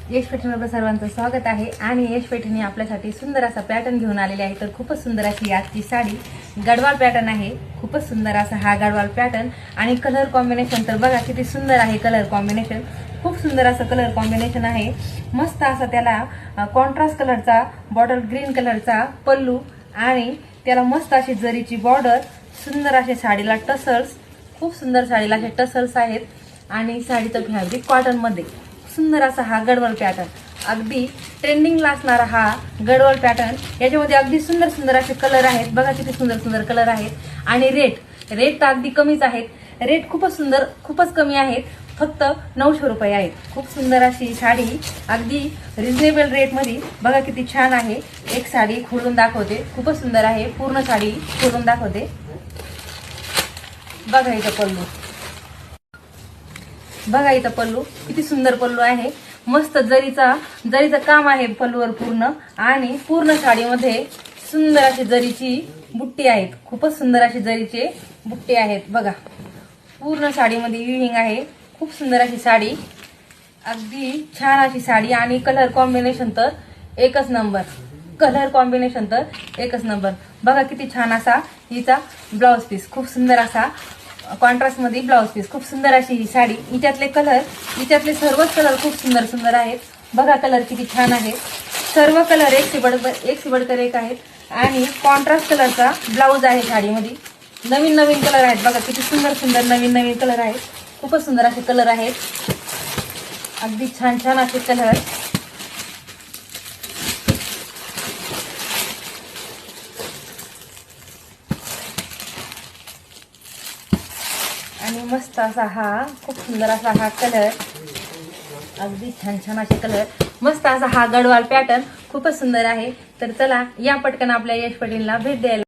यश पैठणीवर सर्वांचं स्वागत आहे आणि यश पैठणी आपल्यासाठी सुंदर असा पॅटर्न घेऊन आलेले आहे। तर खूपच सुंदर अशी आजची साडी गडवाल पॅटर्न आहे। खूपच सुंदर असा हा गडवाल पॅटर्न आणि कलर कॉम्बिनेशन तर बघा किती सुंदर आहे। कलर कॉम्बिनेशन खूप सुंदर असं कलर कॉम्बिनेशन आहे। मस्त असा त्याला कॉन्ट्रास्ट कलरचा बॉर्डर ग्रीन कलरचा पल्लू आणि त्याला मस्त अशी जरीची बॉर्डर, सुंदर असे साडीला टसल्स, खूप सुंदर साडीला असे टसल्स आहेत आणि साडीचं फॅब्रिक कॉटन मध्ये। सुंदर असा हा गडवाल पॅटर्न, अगदी ट्रेंडिंगला असणारा हा गडवाल पॅटर्न। याच्यामध्ये अगदी सुंदर सुंदर असे कलर आहेत, बघा किती सुंदर सुंदर कलर आहेत आणि रेट तर अगदी कमीच आहेत। रेट खूपच सुंदर, खूपच कमी आहेत, फक्त 900 रुपये आहेत। खूप सुंदर अशी साडी अगदी रिजनेबल रेट मध्ये, बघा किती छान आहे। एक साडी खोलून दाखवते, खूपच सुंदर आहे। पूर्ण साडी खोलून दाखवते, बघा इथं पल्लू, बघा इथं पल्लू किती सुंदर पल्लू आहे। मस्त जरीचं काम आहे पल्लूवर पूर्ण आणि पूर्ण साडीमध्ये सुंदर अशी जरीची बुट्टी आहेत। खूपच सुंदर अशी जरीचे बुट्टे आहेत, बघा पूर्ण साडीमध्ये विविंग आहे। खूप सुंदर अशी साडी, अगदी छान अशी साडी आणि कलर कॉम्बिनेशन तर एकच नंबर, कलर कॉम्बिनेशन तर एकच नंबर। बघा किती छान असा हिचा ब्लाउज पीस, खूप सुंदर असा कॉन्ट्रास्ट मध्ये ब्लाउज पीस, खूप सुंदर अशी ही साडी। हिच्यातले सर्वच कलर खूप सुंदर सुंदर आहेत, बघा कलर किती छान आहे। सर्व कलर एक से बढ़कर एक आहेत आणि कॉन्ट्रास्ट कलरचा ब्लाउज आहे साडीमध्ये। नवीन नवीन कलर आहेत, बघा किती सुंदर सुंदर नवीन नवीन कलर आहेत। खूपच सुंदर असे कलर आहेत, अगदी छान छान असे कलर आणि मस्त असा हा, खूप सुंदर असा हा कलर, अगदी छान छान असे कलर, मस्त असा हा गडवाल पॅटर्न खूपच सुंदर आहे। तर चला या पटकन आपल्या यश पैठणीला भेट द्यायला।